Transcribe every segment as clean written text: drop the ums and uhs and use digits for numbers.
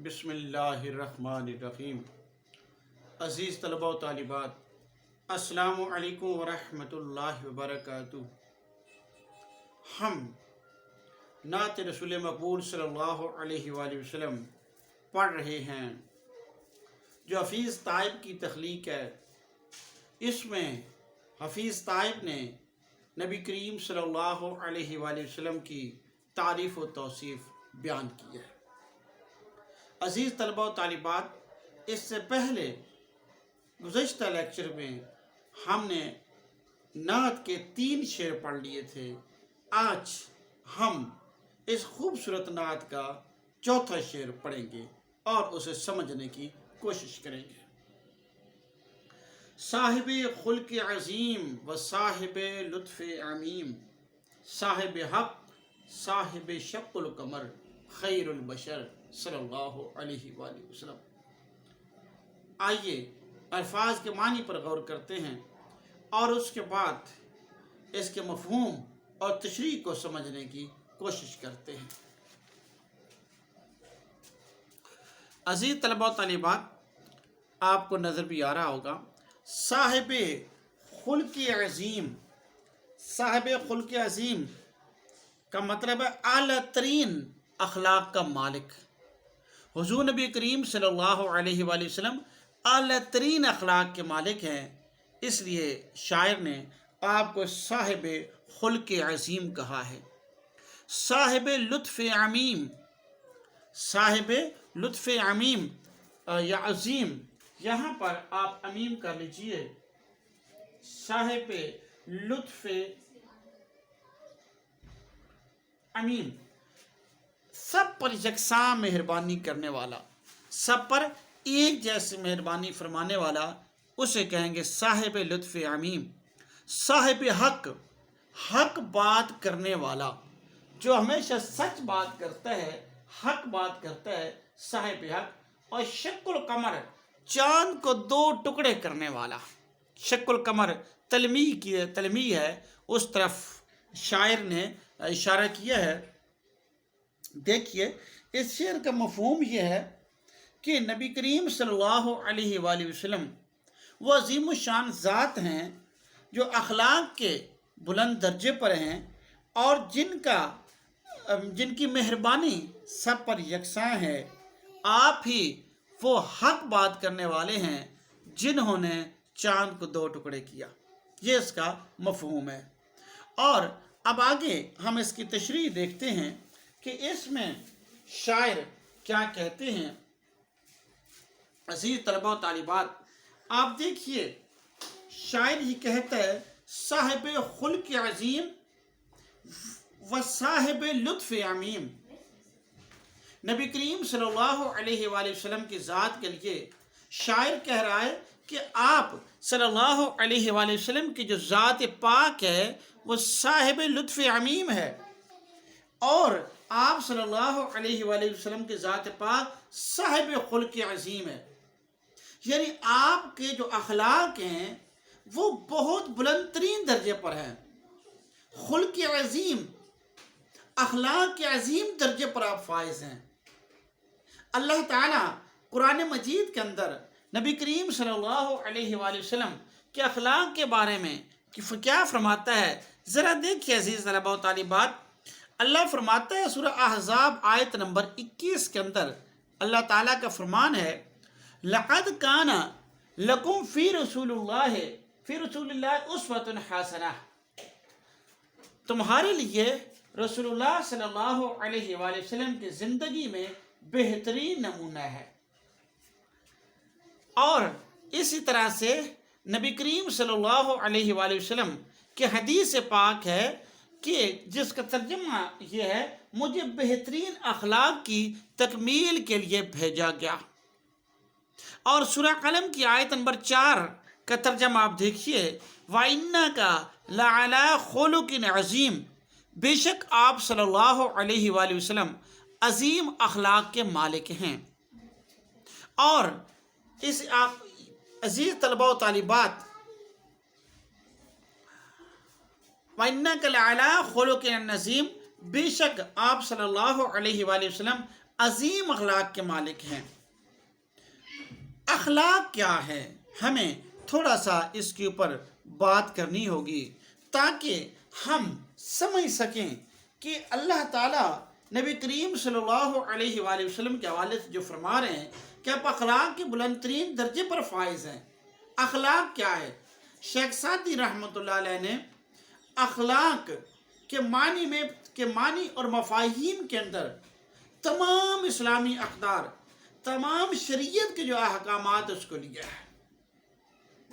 بسم اللہ الرحمن الرحیم۔ عزیز طلبہ و طالبات، السلام علیکم ورحمۃ اللہ وبرکاتہ۔ ہم نعت رسول مقبول صلی اللہ علیہ وآلہ وسلم پڑھ رہے ہیں جو حفیظ طائب کی تخلیق ہے۔ اس میں حفیظ طائب نے نبی کریم صلی اللہ علیہ وآلہ وسلم کی تعریف و توصیف بیان کی ہے۔ عزیز طلبہ و طالبات، اس سے پہلے گزشتہ لیکچر میں ہم نے نعت کے 3 شعر پڑھ لیے تھے۔ آج ہم اس خوبصورت نعت کا 4تھا شعر پڑھیں گے اور اسے سمجھنے کی کوشش کریں گے۔ صاحب خلق عظیم و صاحب لطف عمیم، صاحب حق صاحب شق القمر، خیر البشر صلی اللہ علیہ وآلہ وسلم۔ آئیے الفاظ کے معنی پر غور کرتے ہیں اور اس کے بعد اس کے مفہوم اور تشریح کو سمجھنے کی کوشش کرتے ہیں۔ عزیز طلبہ و طالبات، آپ کو نظر بھی آ رہا ہوگا، صاحب خلق عظیم۔ صاحب خلق عظیم کا مطلب ہے اعلیٰ ترین اخلاق کا مالک۔ حضور نبی کریم صلی اللہ علیہ وآلہ وسلم اعلیٰ ترین اخلاق کے مالک ہیں، اس لیے شاعر نے آپ کو صاحب خلق عظیم کہا ہے۔ صاحب لطف عمیم، صاحب لطف عمیم یا عظیم، یہاں پر آپ عمیم کر لیجئے۔ صاحب لطف عمیم، سب پر یکساں مہربانی کرنے والا، سب پر ایک جیسی مہربانی فرمانے والا، اسے کہیں گے صاحب لطف عمیم۔ صاحب حق، حق بات کرنے والا، جو ہمیشہ سچ بات کرتا ہے، حق بات کرتا ہے، صاحب حق۔ اور شق القمر، چاند کو 2 ٹکڑے کرنے والا۔ شق القمر تلمیح ہے، اس طرف شاعر نے اشارہ کیا ہے۔ دیکھیے اس شعر کا مفہوم یہ ہے کہ نبی کریم صلی اللہ علیہ وآلہ وسلم وہ عظیم الشان ذات ہیں جو اخلاق کے بلند درجے پر ہیں اور جن کی مہربانی سب پر یکساں ہے۔ آپ ہی وہ حق بات کرنے والے ہیں جنہوں نے چاند کو 2 ٹکڑے کیا۔ یہ اس کا مفہوم ہے۔ اور اب آگے ہم اس کی تشریح دیکھتے ہیں کہ اس میں شاعر کیا کہتے ہیں۔ عزیز طلبہ و طالبات، آپ دیکھیے شاعر یہ کہتا ہے صاحب خلق عظیم و صاحب لطف عمیم۔ نبی کریم صلی اللہ علیہ وآلہ وسلم کی ذات کے لیے شاعر کہہ رہا ہے کہ آپ صلی اللہ علیہ وآلہ وسلم کی جو ذات پاک ہے وہ صاحب لطف عمیم ہے، اور آپ صلی اللہ علیہ وآلہ وسلم کی ذات پاک صاحب خلق عظیم ہے۔ یعنی آپ کے جو اخلاق ہیں وہ بہت بلند ترین درجے پر ہیں۔ خلق عظیم، اخلاق کے عظیم درجے پر آپ فائز ہیں۔ اللہ تعالیٰ قرآن مجید کے اندر نبی کریم صلی اللہ علیہ وآلہ وسلم کے اخلاق کے بارے میں کیا فرماتا ہے، ذرا دیکھیے عزیز طلبہ و طالبات۔ اللہ فرماتا ہے سورہ احزاب آیت نمبر 21 کے اندر، اللہ تعالیٰ کا فرمان ہے لَقَدْ كَانَ لَكُمْ فِي رَسُولِ اللَّهِ أُسْوَةٌ حَسَنَةٌ، تمہارے لیے رسول اللہ صلی اللہ علیہ وآلہ وسلم کی زندگی میں بہترین نمونہ ہے۔ اور اسی طرح سے نبی کریم صلی اللہ علیہ وآلہ وسلم کی حدیث پاک ہے کہ جس کا ترجمہ یہ ہے مجھے بہترین اخلاق کی تکمیل کے لیے بھیجا گیا۔ اور سورہ قلم کی آیت نمبر 4 کا ترجمہ آپ دیکھیے وَإِنَّكَ لَعَلَىٰ خُلُقٍ عَظِيمٍ، بے شک آپ صلی اللہ علیہ وآلہ وسلم عظیم اخلاق کے مالک ہیں۔ اور اس آپ عزیز طلبہ و طالبات، وَإِنَّكَ لَعَلَىٰ خُلُقٍ عَظِيمٍ، بے شک آپ صلی اللہ علیہ وآلہ وسلم عظیم اخلاق کے مالک ہیں۔ اخلاق کیا ہے، ہمیں تھوڑا سا اس کے اوپر بات کرنی ہوگی تاکہ ہم سمجھ سکیں کہ اللہ تعالیٰ نبی کریم صلی اللہ علیہ وآلہ وسلم کے حوالے سے جو فرما رہے ہیں کہ آپ اخلاق کے بلند ترین درجے پر فائز ہیں۔ اخلاق کیا ہے؟ شیخ سعدی رحمۃ اللہ علیہ نے اخلاق کے معنی اور مفاہیم کے اندر تمام اسلامی اقدار، تمام شریعت کے جو احکامات اس کو لیا ہے،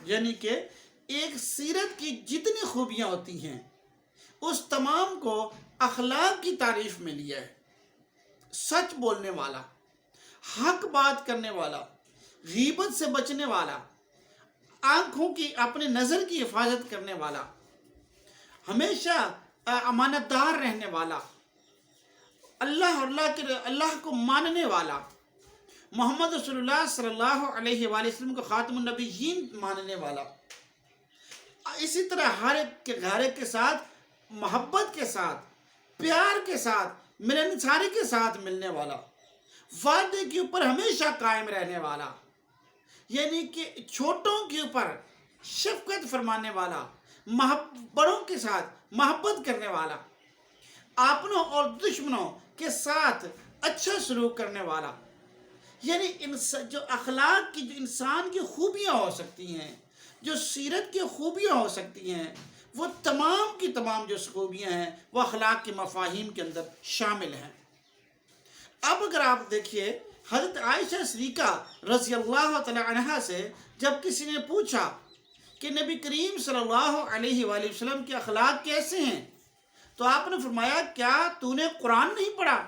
یعنی کہ ایک سیرت کی جتنی خوبیاں ہوتی ہیں اس تمام کو اخلاق کی تعریف میں لیا ہے۔ سچ بولنے والا، حق بات کرنے والا، غیبت سے بچنے والا، آنکھوں کی اپنے نظر کی حفاظت کرنے والا، ہمیشہ امانت دار رہنے والا، اللہ کو ماننے والا، محمد رسول اللہ صلی اللہ علیہ وآلہ وسلم کو خاتم النبیین ماننے والا، اسی طرح ہر ایک کے ساتھ محبت کے ساتھ، پیار کے ساتھ، ملنساری کے ساتھ ملنے والا، وعدے کے اوپر ہمیشہ قائم رہنے والا، یعنی کہ چھوٹوں کے اوپر شفقت فرمانے والا، بڑوں کے ساتھ محبت کرنے والا، اپنوں اور دشمنوں کے ساتھ اچھا سلوک کرنے والا، یعنی جو اخلاق کی جو انسان کی خوبیاں ہو سکتی ہیں، جو سیرت کی خوبیاں ہو سکتی ہیں، وہ تمام کی تمام جو خوبیاں ہیں وہ اخلاق کے مفاہیم کے اندر شامل ہیں۔ اب اگر آپ دیکھیے حضرت عائشہ صدیقہ رضی اللہ تعالی عنہا سے جب کسی نے پوچھا کہ نبی کریم صلی اللہ علیہ وآلہ وسلم کے اخلاق کیسے ہیں، تو آپ نے فرمایا کیا تو نے قرآن نہیں پڑھا؟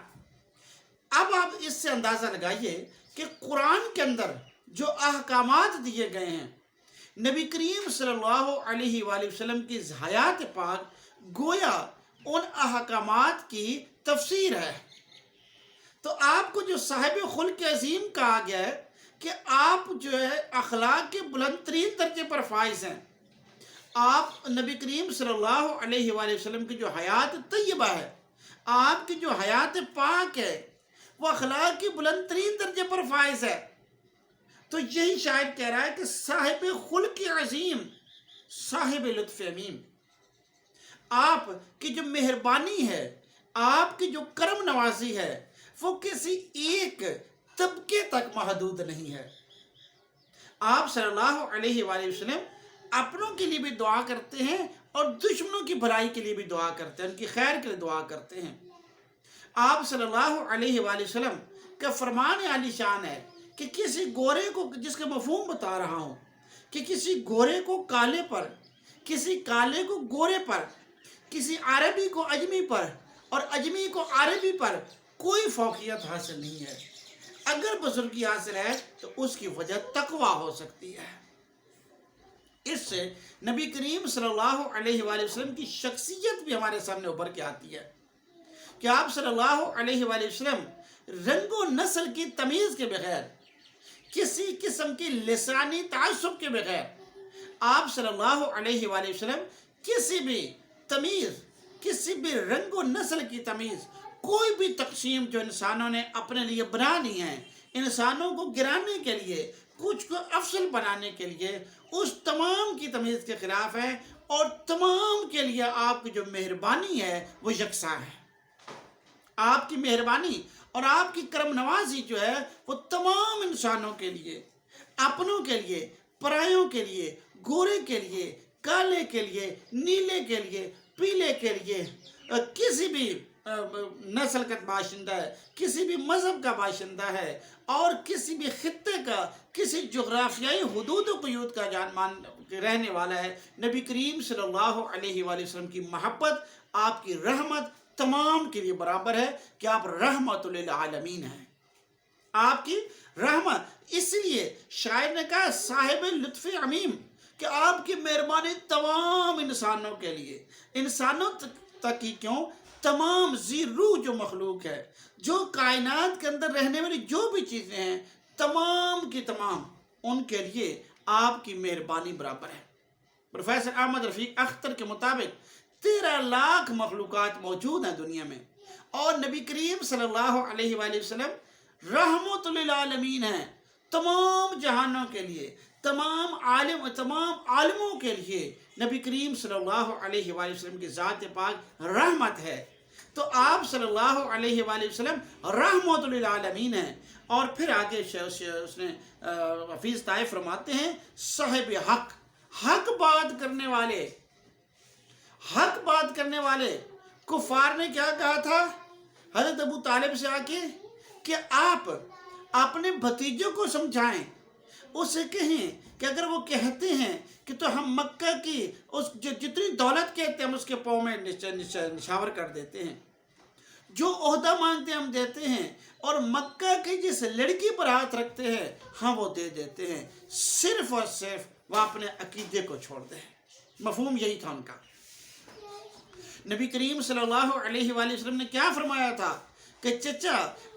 اب آپ اس سے اندازہ لگائیے کہ قرآن کے اندر جو احکامات دیے گئے ہیں، نبی کریم صلی اللہ علیہ وآلہ وسلم کی حیات پاک گویا ان احکامات کی تفسیر ہے۔ تو آپ کو جو صاحب خلق عظیم کہا گیا ہے کہ آپ جو ہے اخلاق کے بلند ترین درجے پر فائز ہیں، آپ نبی کریم صلی اللہ علیہ وآلہ وسلم کی جو حیات طیبہ ہے، آپ کی جو حیات پاک ہے، وہ اخلاق کی بلند ترین درجے پر فائز ہے۔ تو یہی شاعر کہہ رہا ہے کہ صاحب خلق عظیم، صاحب لطف امیم، آپ کی جو مہربانی ہے، آپ کی جو کرم نوازی ہے، وہ کسی ایک طبقے تک محدود نہیں ہے۔ آپ صلی اللہ علیہ وآلہ وسلم اپنوں کے لیے بھی دعا کرتے ہیں اور دشمنوں کی بھلائی کے لیے بھی دعا کرتے ہیں، ان کی خیر کے لیے دعا کرتے ہیں۔ آپ صلی اللہ علیہ وآلہ وسلم کا فرمان عالی شان ہے کہ کسی گورے کو، جس کا مفہوم بتا رہا ہوں، کہ کسی گورے کو کالے پر، کسی کالے کو گورے پر، کسی عربی کو اجمی پر اور اجمی کو عربی پر کوئی فوقیت حاصل نہیں ہے۔ اگر بزرگی حاصل ہے تو اس کی وجہ تقویٰ ہو سکتی ہے۔ اس سے نبی کریم صلی اللہ علیہ وآلہ وسلم کی شخصیت بھی ہمارے سامنے ابھر کے آتی ہے کہ آپ صلی اللہ علیہ وآلہ وسلم رنگ و نسل کی تمیز کے بغیر، کسی قسم کی لسانی تعصب کے بغیر، آپ صلی اللہ علیہ وآلہ وسلم کسی بھی تمیز، کسی بھی رنگ و نسل کی تمیز، کوئی بھی تقسیم جو انسانوں نے اپنے لیے بنا لی ہیں، انسانوں کو گرانے کے لیے، کچھ کو افضل بنانے کے لیے، اس تمام کی تمیز کے خلاف ہے، اور تمام کے لیے آپ کی جو مہربانی ہے وہ یکساں ہے۔ آپ کی مہربانی اور آپ کی کرم نوازی جو ہے وہ تمام انسانوں کے لیے، اپنوں کے لیے، پرایوں کے لیے، گورے کے لیے، کالے کے لیے، نیلے کے لیے، پیلے کے لیے، کسی بھی نسل کا باشندہ ہے، کسی بھی مذہب کا باشندہ ہے، اور کسی بھی خطے کا، کسی جغرافیائی حدود و قیود کا رہنے والا ہے، نبی کریم صلی اللہ علیہ وآلہ وسلم کی محبت، آپ کی رحمت تمام کے لیے برابر ہے کہ آپ رحمت للعالمین ہیں۔ آپ کی رحمت، اس لیے شاعر نے کہا صاحب لطف عمیم، کہ آپ کی مہربانی تمام انسانوں کے لیے، انسانوں تک ہی کیوں، تمام ذی روح جو مخلوق ہے، جو کائنات کے اندر رہنے والی جو بھی چیزیں ہیں، تمام کی تمام ان کے لیے آپ کی مہربانی برابر ہے۔ پروفیسر احمد رفیق اختر کے مطابق 13 لاکھ مخلوقات موجود ہیں دنیا میں، اور نبی کریم صلی اللہ علیہ وآلہ وسلم رحمت للعالمین ہیں، تمام جہانوں کے لیے، تمام عالموں کے لیے نبی کریم صلی اللہ علیہ وآلہ وسلم کی ذات پاک رحمت ہے۔ تو آپ صلی اللہ علیہ وآلہ وسلم رحمت للعالمین ہیں۔ اور پھر آگے اس نے حفیظ طائف فرماتے ہیں صاحب حق، حق بات کرنے والے کفار نے کیا کہا تھا حضرت ابو طالب سے آ کے کہ آپ اپنے بھتیجوں کو سمجھائیں، اسے کہیں کہ اگر وہ کہتے ہیں کہ تو ہم مکہ کی اس جتنی دولت کہتے ہیں ہم اس کے پاؤں میں نشاور کر دیتے ہیں، جو عہدہ مانگتے ہیں ہم دیتے ہیں، اور مکہ کی جس لڑکی پر ہاتھ رکھتے ہیں ہم وہ دے دیتے ہیں، صرف اور صرف وہ اپنے عقیدے کو چھوڑ دیں۔ مفہوم یہی تھا ان کا۔ نبی کریم صلی اللہ علیہ وآلہ وسلم نے کیا فرمایا تھا کہ چچا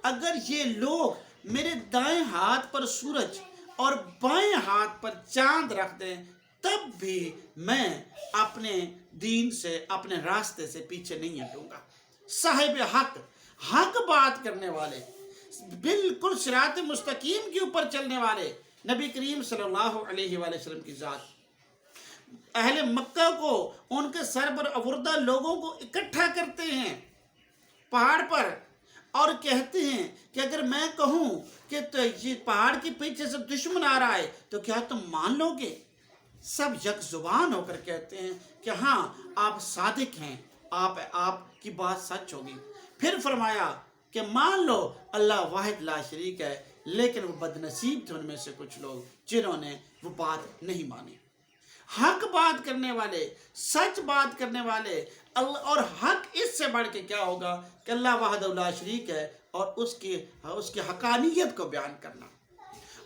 اگر یہ لوگ میرے دائیں ہاتھ پر سورج اور بائیں ہاتھ پر چاند رکھ دیں تب بھی میں اپنے دین سے، اپنے راستے سے پیچھے نہیں ہٹوں گا۔ صاحب حق، حق بات کرنے والے، بالکل صراط مستقیم کے اوپر چلنے والے نبی کریم صلی اللہ علیہ وآلہ وسلم کی ذات اہل مکہ کو، ان کے سر پر آوردہ لوگوں کو اکٹھا کرتے ہیں پہاڑ پر، اور کہتے ہیں کہ اگر میں کہوں کہ یہ پہاڑ کے پیچھے سے دشمن آ رہا ہے تو کیا تم مان لو گے؟ سب یک زبان ہو کر کہتے ہیں کہ ہاں آپ صادق ہیں، آپ کی بات سچ ہوگی۔ پھر فرمایا کہ مان لو اللہ واحد لا شریک ہے، لیکن وہ بدنصیب تھے ان میں سے کچھ لوگ جنہوں نے وہ بات نہیں مانی۔ حق بات کرنے والے، سچ بات کرنے والے، اور حق اس سے بڑھ کے کیا ہوگا کہ اللہ وحدہ لا شریک ہے اور اس کی حقانیت کو بیان کرنا۔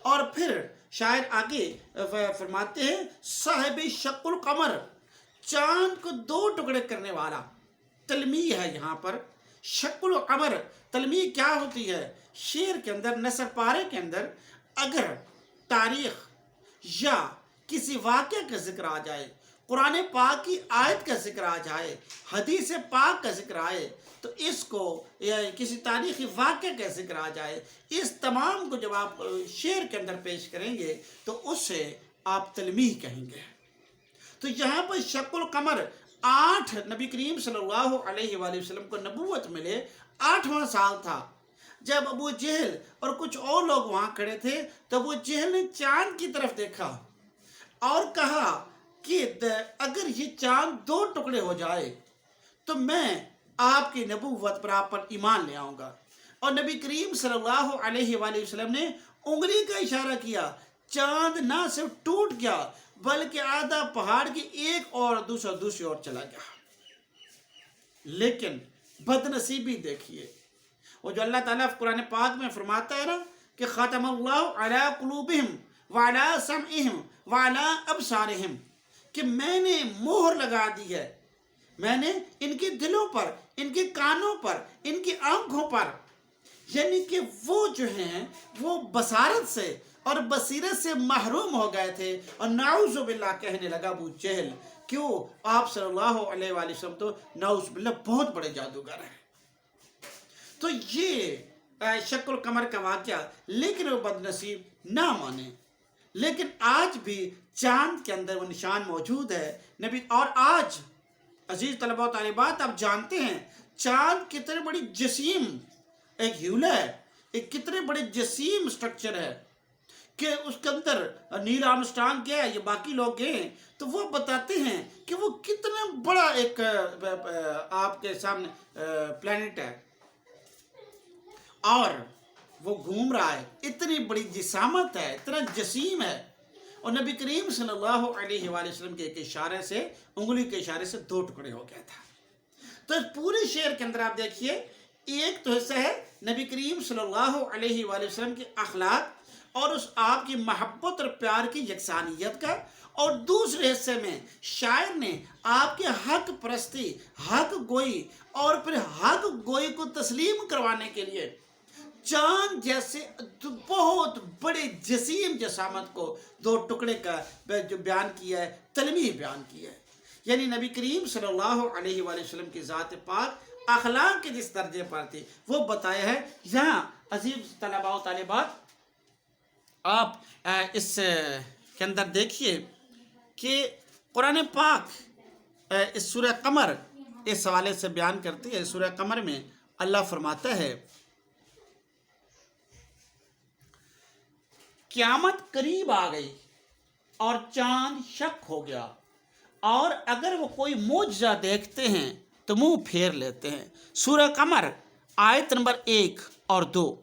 اور پھر شاعر آگے فرماتے ہیں صاحب شق القمر، چاند کو دو ٹکڑے کرنے والا، تلمیح ہے یہاں پر۔ شق القمر تلمیح کیا ہوتی ہے؟ شعر کے اندر، نثر پارے کے اندر اگر تاریخ یا کسی واقعہ کا ذکر آ جائے، قرآن پاک کی آیت کا ذکر آ جائے، حدیث پاک کا ذکر آئے، تو اس کو یا کسی تاریخی واقعہ کا ذکر آ جائے، اس تمام کو جب آپ شعر کے اندر پیش کریں گے تو اسے آپ تلمیح کہیں گے۔ تو یہاں پر شق القمر 8 نبی کریم صلی اللہ علیہ وآلہ وسلم کو نبوت ملے، 8واں سال تھا جب ابو جہل اور کچھ اور لوگ وہاں کھڑے تھے، تو ابو جہل نے چاند کی طرف دیکھا اور کہا کہ اگر یہ چاند 2 ٹکڑے ہو جائے تو میں آپ کی نبوت پر، آپ پر ایمان لے آؤں گا۔ اور نبی کریم صلی اللہ علیہ وآلہ وسلم نے انگلی کا اشارہ کیا، چاند نہ صرف ٹوٹ گیا بلکہ آدھا پہاڑ کی ایک اور دوسری اور چلا گیا۔ لیکن بدنصیبی دیکھیے، وہ جو اللہ تعالیٰ قرآن پاک میں فرماتا ہے نا کہ ختم اللہ علی قلوبہم وعلی سمعہم وعلی ابصارہم، کہ میں نے مہر لگا دی ہے، میں نے ان کے دلوں پر، ان کے کانوں پر، ان کی آنکھوں پر، یعنی کہ وہ جو ہیں وہ بصارت سے اور بصیرت سے محروم ہو گئے تھے۔ اور نعوذ باللہ کہنے لگا ابو جہل، کیوں آپ صلی اللہ علیہ وآلہ وسلم تو نعوذ باللہ بہت بڑے جادوگر ہیں۔ تو یہ شق القمر کا واقعہ، لیکن وہ بدنصیب نہ مانے۔ لیکن آج بھی چاند کے اندر وہ نشان موجود ہے نبی۔ اور آج عزیز طلبہ و طالبات آپ جانتے ہیں چاند کتنے بڑی جسیم ایک ہیولا ہے، ایک کتنے بڑے جسیم سٹرکچر ہے کہ اس کے اندر نیل آرمسٹرانگ گیا ہے، یہ باقی لوگ گئے ہیں، تو وہ بتاتے ہیں کہ وہ کتنا بڑا ایک آپ کے سامنے پلانٹ ہے اور وہ گھوم رہا ہے، اتنی بڑی جسامت ہے، اتنا جسیم ہے، اور نبی کریم صلی اللہ علیہ وآلہ وسلم کے ایک اشارے سے، انگلی کے اشارے سے 2 ٹکڑے ہو گیا تھا۔ تو اس پورے شعر کے اندر آپ دیکھیے، ایک تو حصہ ہے نبی کریم صلی اللہ علیہ وآلہ وسلم کے اخلاق اور اس آپ کی محبت اور پیار کی یکسانیت کا، اور دوسرے حصے میں شاعر نے آپ کے حق پرستی، حق گوئی اور پھر حق گوئی کو تسلیم کروانے کے لیے چاند جیسے بہت بڑے جسیم جسامت کو 2 ٹکڑے کا جو بیان کیا ہے، تلمیح بیان کیا ہے۔ یعنی نبی کریم صلی اللہ علیہ وآلہ وسلم کی ذات پاک اخلاق کے جس درجے پر تھی وہ بتایا ہے یہاں۔ عزیز طلباء و طالبات، آپ اس کے اندر دیکھیے کہ قرآن پاک اس سورہ قمر اس حوالے سے بیان کرتی ہے۔ سورہ قمر میں اللہ فرماتا ہے قیامت قریب آ گئی اور چاند شک ہو گیا، اور اگر وہ کوئی معجزہ دیکھتے ہیں تو منہ پھیر لیتے ہیں۔ سورہ قمر آیت نمبر 1 اور 2۔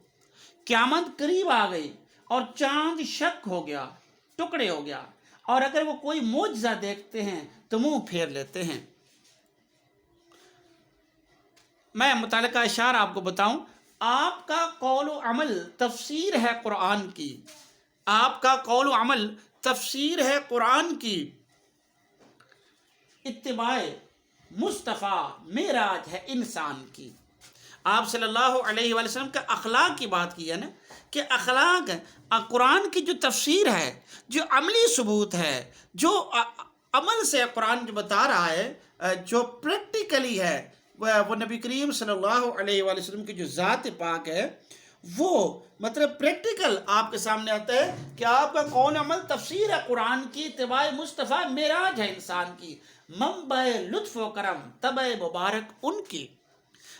قیامت قریب آ گئی اور چاند شک ہو گیا، ٹکڑے ہو گیا، اور اگر وہ کوئی معجزہ دیکھتے ہیں تو منہ پھیر لیتے ہیں۔ میں متعلقہ اشعار آپ کو بتاؤں، آپ کا قول و عمل تفسیر ہے قرآن کی، آپ کا قول و عمل تفسیر ہے قرآن کی، اتباع مصطفیٰ معراج ہے انسان کی۔ آپ صلی اللہ علیہ وآلہ وسلم کا اخلاق کی بات کی ہے نا، کہ اخلاق قرآن کی جو تفسیر ہے، جو عملی ثبوت ہے، جو عمل سے قرآن جو بتا رہا ہے، جو پریکٹیکلی ہے، وہ نبی کریم صلی اللہ علیہ وآلہ وسلم کی جو ذات پاک ہے، وہ مطلب پریکٹیکل آپ کے سامنے آتا ہے کہ آپ کا قول عمل تفسیر ہے قرآن کی، اتباع مصطفیٰ معراج ہے انسان کی، منبع لطف و کرم طبع مبارک ان کی،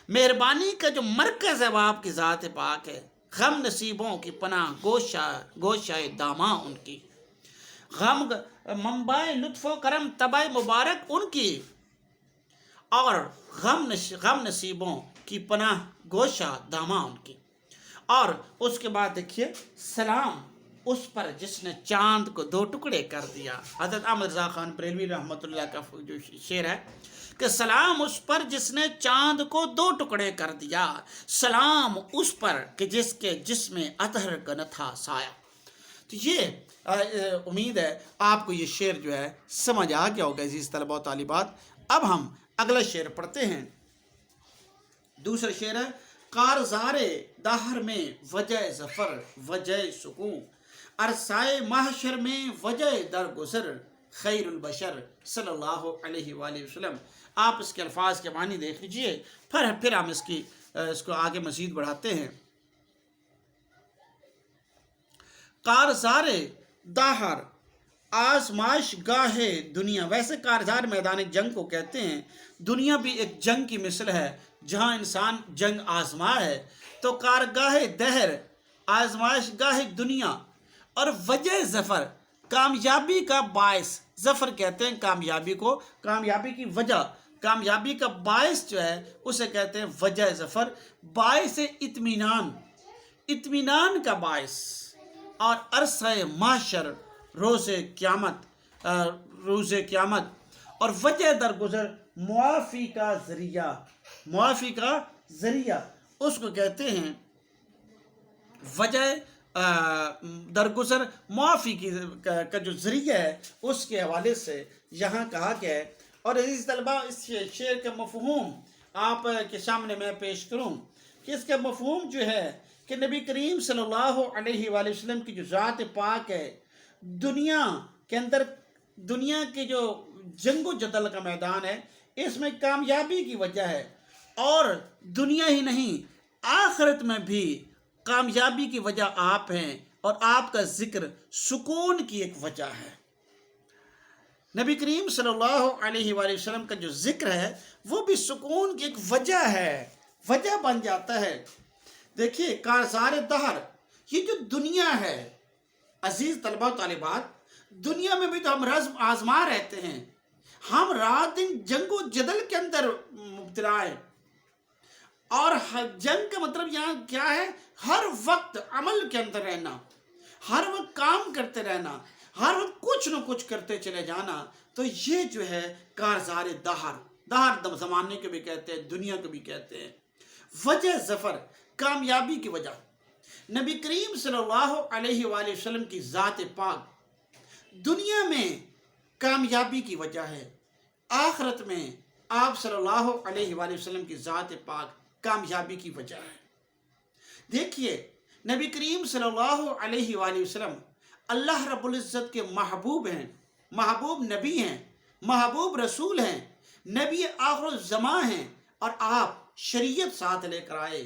مہربانی کا جو مرکز ہے وہ آپ کی ذات پاک ہے، غم نصیبوں کی پناہ گوشہ داماں ان کی، منبع لطف و کرم طبع مبارک ان کی، اور غم نصیبوں کی پناہ گوشہ داماں ان کی۔ اور اس کے بعد دیکھیے، سلام اس پر جس نے چاند کو 2 ٹکڑے کر دیا۔ حضرت احمد رضا خان بریلوی رحمۃ اللہ کا جو شعر ہے کہ سلام اس پر جس نے چاند کو 2 ٹکڑے کر دیا، سلام اس پر کہ جس کے جسم میں اطہر کا نہ تھا سایہ۔ تو یہ امید ہے آپ کو یہ شعر جو ہے سمجھ آ گیا ہوگا عزیز طلباء و طالبات۔ اب ہم اگلا شعر پڑھتے ہیں۔ دوسرا شعر ہے کارزار دہر میں وجہ ظفر وجہ سکون، عرصۂ محشر میں وجہ درگزر، خیر البشر صلی اللہ علیہ وآلہ وسلم۔ آپ اس کے الفاظ کے معنی دیکھ لیجئے، پھر ہم اس کو آگے مزید بڑھاتے ہیں۔ کارزار دہر آزمائش گاہ دنیا، ویسے کارزار میدان جنگ کو کہتے ہیں، دنیا بھی ایک جنگ کی مثل ہے جہاں انسان جنگ آزما ہے، تو کارگاہ دہر آزمائش گاہ دنیا، اور وجہ ظفر کامیابی کا باعث، ظفر کہتے ہیں کامیابی کو، کامیابی کی وجہ، کامیابی کا باعث جو ہے اسے کہتے ہیں وجہ ظفر، باعث اطمینان کا باعث، اور عرصہ محشر روز قیامت، اور وجہ درگزر معافی کا ذریعہ اس کو کہتے ہیں وجہ درگزر، معافی کا جو ذریعہ ہے اس کے حوالے سے یہاں کہا گیا ہے۔ اور عزیز طلباء، اس شعر کا مفہوم آپ کے سامنے میں پیش کروں کہ اس کا مفہوم جو ہے کہ نبی کریم صلی اللہ علیہ وآلہ وسلم کی جو ذات پاک ہے، دنیا کے اندر، دنیا کے جو جنگ و جدل کا میدان ہے، اس میں کامیابی کی وجہ ہے، اور دنیا ہی نہیں آخرت میں بھی کامیابی کی وجہ آپ ہیں، اور آپ کا ذکر سکون کی ایک وجہ ہے۔ نبی کریم صلی اللہ علیہ وآلہ وسلم کا جو ذکر ہے وہ بھی سکون کی ایک وجہ ہے، وجہ بن جاتا ہے۔ دیکھیے کارزار دہر، یہ جو دنیا ہے عزیز طلباء و طالبات، دنیا میں بھی تو ہم رزم آزما رہتے ہیں، ہم رات دن جنگ و جدل کے اندر مبتلا ہیں، اور جنگ کا مطلب یہاں کیا ہے؟ ہر وقت عمل کے اندر رہنا، ہر وقت کام کرتے رہنا، ہر وقت کچھ نہ کچھ کرتے چلے جانا، تو یہ جو ہے کارزار دہر زمانے کو بھی کہتے ہیں، دنیا کو بھی کہتے ہیں۔ وجہ ظفر کامیابی کی وجہ، نبی کریم صلی اللہ علیہ وآلہ وسلم کی ذات پاک دنیا میں کامیابی کی وجہ ہے، آخرت میں آپ صلی اللہ علیہ وآلہ وسلم کی ذات پاک کامیابی کی وجہ ہے۔ دیکھیے نبی کریم صلی اللہ علیہ وآلہ وسلم اللہ رب العزت کے محبوب ہیں، محبوب نبی ہیں، محبوب رسول ہیں، نبی آخر الزمان ہیں، اور آپ شریعت ساتھ لے کر آئے،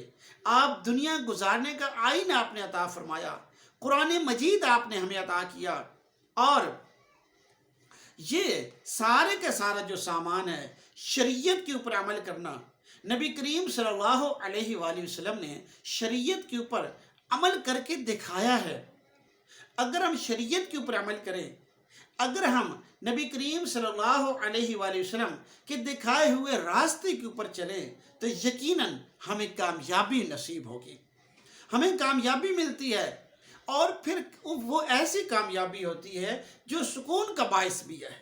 آپ دنیا گزارنے کا آئین آپ نے عطا فرمایا، قرآن مجید آپ نے ہمیں عطا کیا، اور یہ سارے کا سارا جو سامان ہے شریعت کے اوپر عمل کرنا، نبی کریم صلی اللہ علیہ وآلہ وسلم نے شریعت کے اوپر عمل کر کے دکھایا ہے۔ اگر ہم شریعت کے اوپر عمل کریں، اگر ہم نبی کریم صلی اللہ علیہ وآلہ وسلم کے دکھائے ہوئے راستے کے اوپر چلیں تو یقیناً ہمیں کامیابی نصیب ہوگی، ہمیں کامیابی ملتی ہے، اور پھر وہ ایسی کامیابی ہوتی ہے جو سکون کا باعث بھی ہے۔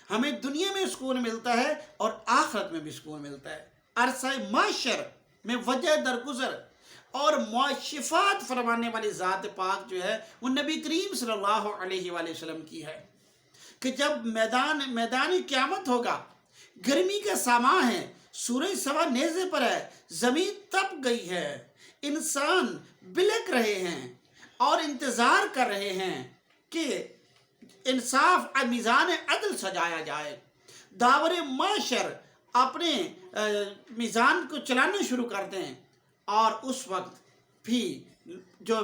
ہمیں دنیا میں سکون ملتا ہے اور آخرت میں بھی سکون ملتا ہے۔ عرصہ معاشر میں وجہ درگزر اور شفاعت فرمانے والی ذات پاک جو ہے وہ نبی کریم صلی اللہ علیہ وآلہ وسلم کی ہے، کہ جب میدان قیامت ہوگا، گرمی کا ساماں ہے، سورج سوا نیزے پر ہے، زمین تپ گئی ہے، انسان بلک رہے ہیں اور انتظار کر رہے ہیں کہ انصاف میزان عدل سجایا جائے، داور معاشر اپنے میزان کو چلانا شروع کر دیں، اور اس وقت بھی جو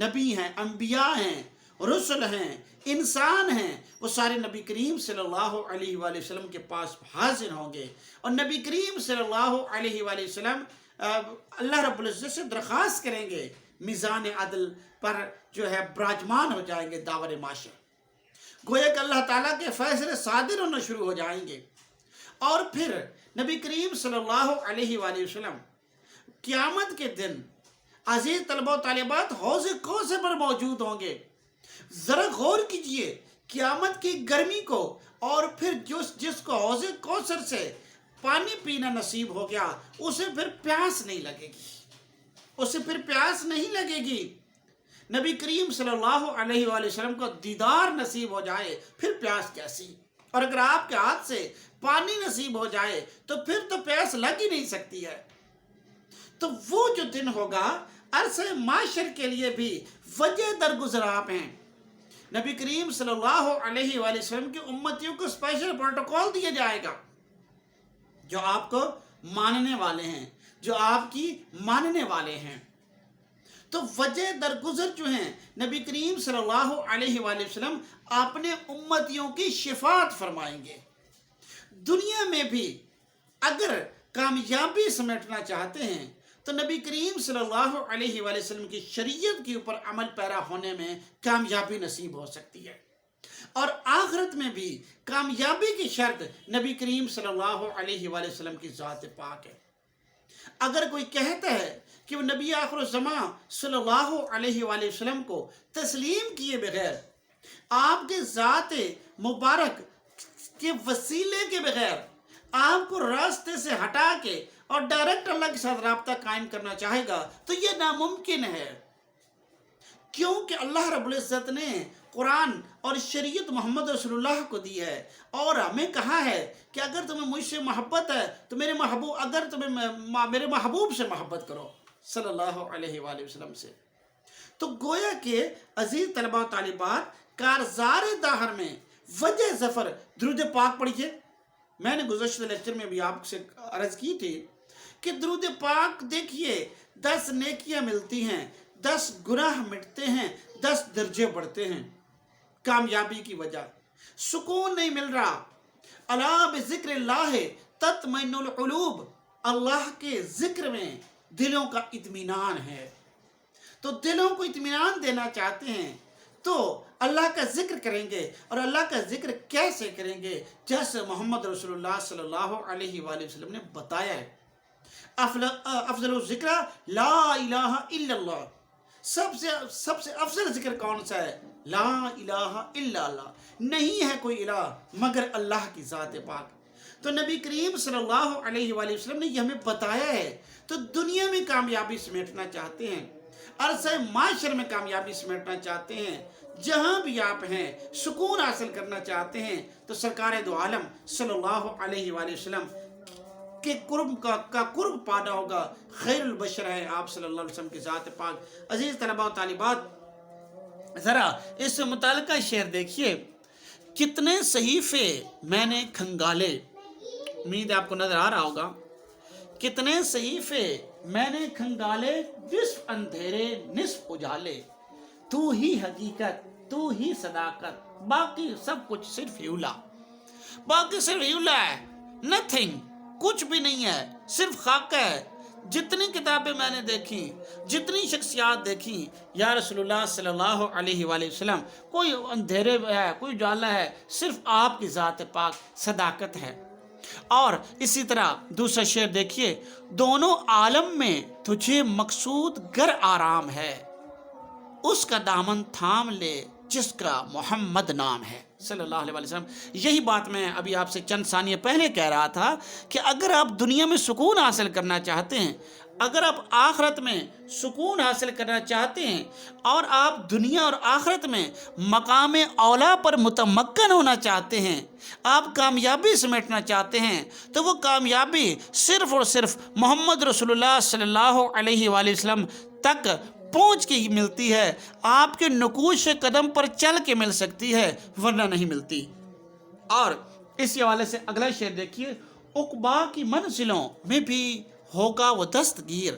نبی ہیں، انبیاء ہیں، رسل ہیں، انسان ہیں، وہ سارے نبی کریم صلی اللہ علیہ وآلہ وسلم کے پاس حاضر ہوں گے، اور نبی کریم صلی اللہ علیہ وآلہ وسلم اللہ رب العزت سے درخواست کریں گے، میزان عدل پر جو ہے براجمان ہو جائیں گے داور معاشر، گویا کہ اللہ تعالیٰ کے فیصلے صادر ہونا شروع ہو جائیں گے، اور پھر نبی کریم صلی اللہ علیہ وآلہ وسلم قیامت کے دن عزیز طلبہ و طالبات حوض کوثر پر موجود ہوں گے۔ ذرا غور کیجئے قیامت کی گرمی کو، اور پھر جس کو حوض کوثر سے پانی پینا نصیب ہو گیا اسے پھر پیاس نہیں لگے گی، اسے پھر پیاس نہیں لگے گی۔ نبی کریم صلی اللہ علیہ وآلہ وسلم کو دیدار نصیب ہو جائے پھر پیاس کیسی، اور اگر آپ کے ہاتھ سے پانی نصیب ہو جائے تو پھر تو پیاس لگ ہی نہیں سکتی ہے۔ تو وہ جو دن ہوگا عرصہ معاشر کے لیے بھی وجہ درگزر آپ ہیں۔ نبی کریم صلی اللہ علیہ وآلہ وسلم کی امتیوں کو اسپیشل پروٹوکول دیا جائے گا، جو آپ کو ماننے والے ہیں، جو آپ کی ماننے والے ہیں۔ تو وجہ درگزر جو ہیں نبی کریم صلی اللہ علیہ وآلہ وسلم اپنے امتیوں کی شفاعت فرمائیں گے۔ دنیا میں بھی اگر کامیابی سمیٹنا چاہتے ہیں تو نبی کریم صلی اللہ علیہ وآلہ وسلم کی شریعت کے اوپر عمل پیرا ہونے میں کامیابی نصیب ہو سکتی ہے، اور آخرت میں بھی کامیابی کی شرط نبی کریم صلی اللہ علیہ وآلہ وسلم کی ذات پاک ہے۔ اگر کوئی کہتا ہے کہ وہ نبی آخر الزمان صلی اللہ علیہ وآلہ وسلم کو تسلیم کیے بغیر، آپ کے ذات مبارک کے وسیلے کے بغیر آپ کو راستے سے ہٹا کے اور ڈائریکٹ اللہ کے ساتھ رابطہ قائم کرنا چاہے گا تو یہ ناممکن ہے، کیونکہ اللہ رب العزت نے قرآن اور شریعت محمد رسول اللہ کو دی ہے، اور ہمیں کہا ہے کہ اگر تمہیں مجھ سے محبت ہے تو میرے محبوب سے محبت کرو صلی اللہ علیہ وآلہ وسلم سے۔ تو گویا کہ عزیز طلبہ و طالبات، کارزار داہر میں وجہ ظفر درود پاک پڑھیے۔ میں نے گزشتہ لیکچر میں بھی آپ سے عرض کی تھی کہ درود پاک دیکھیے 10 نیکیاں ملتی ہیں، 10 گناہ مٹتے ہیں، 10 درجے بڑھتے ہیں۔ کامیابی کی وجہ سکون نہیں مل رہا، الا بذکر اللہ تطمئن القلوب، اللہ کے ذکر میں دلوں کا اطمینان ہے۔ تو دلوں کو اطمینان دینا چاہتے ہیں تو اللہ کا ذکر کریں گے، اور اللہ کا ذکر کیسے کریں گے؟ جیسے محمد رسول اللہ صلی اللہ علیہ وآلہ وسلم نے بتایا ہے، افضل الذکر لا الہ الا اللہ، سب سے افضل ذکر کون سا ہے؟ لا الہ الا اللہ، نہیں ہے کوئی الہ مگر اللہ کی ذات پاک۔ تو نبی کریم صلی اللہ علیہ وآلہ وسلم نے یہ ہمیں بتایا ہے۔ تو دنیا میں کامیابی سمیٹنا چاہتے ہیں، عرصہ معاشر میں کامیابی سمیٹنا چاہتے ہیں، جہاں بھی آپ ہیں سکون حاصل کرنا چاہتے ہیں، تو سرکار دو عالم صلی اللہ علیہ وآلہ وسلم کے قرب کا قرب پانا ہوگا۔ خیر البشر ہے آپ صلی اللہ علیہ وسلم کی ذات پاک۔ عزیز طلبہ و طالبات، ذرا اس متعلقہ شعر دیکھیے، کتنے صحیفے میں نے کھنگالے، امید آپ کو نظر آ رہا ہوگا، کتنے صحیفے میں نے کھنگالے، نصف اندھیرے نصف اجالے، تو ہی حقیقت تو ہی صداقت، باقی سب کچھ صرف ہیولا، باقی صرف ہیولا ہے، نتھنگ، کچھ بھی نہیں ہے، صرف خاکہ ہے۔ جتنی کتابیں میں نے دیکھی، جتنی شخصیات دیکھی، یا رسول اللہ صلی اللہ علیہ وآلہ وسلم، کوئی اندھیرے ہے، کوئی اجالا ہے، صرف آپ کی ذات پاک صداقت ہے۔ اور اسی طرح دوسرا شعر دیکھیے، دونوں عالم میں تجھے مقصود گر آرام ہے، اس کا دامن تھام لے جس کا محمد نام ہے، صلی اللہ علیہ وسلم۔ یہی بات میں ابھی آپ سے چند ثانیے پہلے کہہ رہا تھا کہ اگر آپ دنیا میں سکون حاصل کرنا چاہتے ہیں، اگر آپ آخرت میں سکون حاصل کرنا چاہتے ہیں، اور آپ دنیا اور آخرت میں مقام اولا پر متمکن ہونا چاہتے ہیں، آپ کامیابی سمیٹنا چاہتے ہیں، تو وہ کامیابی صرف اور صرف محمد رسول اللہ صلی اللہ علیہ وآلہ وسلم تک پہنچ کے ہی ملتی ہے۔ آپ کے نقوش قدم پر چل کے مل سکتی ہے، ورنہ نہیں ملتی۔ اور اس حوالے سے اگلا شعر دیکھیے، عقبا کی منزلوں میں بھی ہوگا وہ دستگیر،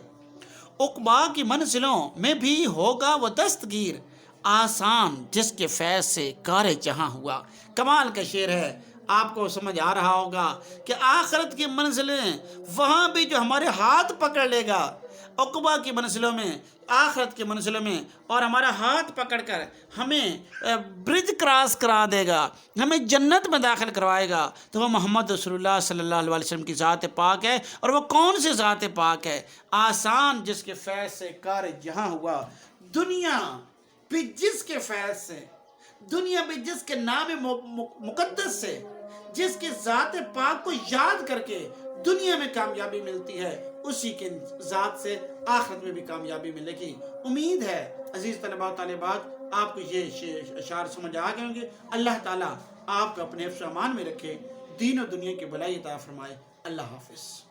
عقبا کی منزلوں میں بھی ہوگا وہ دستگیر، آسان جس کے فیض سے کار جہاں ہوا۔ کمال کا شعر ہے، آپ کو سمجھ آ رہا ہوگا کہ آخرت کی منزلیں وہاں بھی جو ہمارے ہاتھ پکڑ لے گا، عقبہ کی منزلوں میں، آخرت کی منزلوں میں، اور ہمارا ہاتھ پکڑ کر ہمیں برج کراس کرا دے گا، ہمیں جنت میں داخل کروائے گا، تو وہ محمد رسول اللہ صلی اللہ علیہ وسلم کی ذات پاک ہے۔ اور وہ کون سی ذات پاک ہے؟ آسان جس کے فیض سے کار جہاں ہوا۔ دنیا بھی جس کے فیض سے، دنیا بھی جس کے نام مقدس سے، جس کے ذات پاک کو یاد کر کے دنیا میں کامیابی ملتی ہے، اسی کے ذات سے آخرت میں بھی کامیابی ملے گی۔ امید ہے عزیز طلباء و طالبات آپ کو یہ اشعار سمجھ آ گئے ہوں گے۔ اللہ تعالیٰ آپ کو اپنے حفظ و امان میں رکھے، دین و دنیا کی بھلائی عطا فرمائے۔ اللہ حافظ۔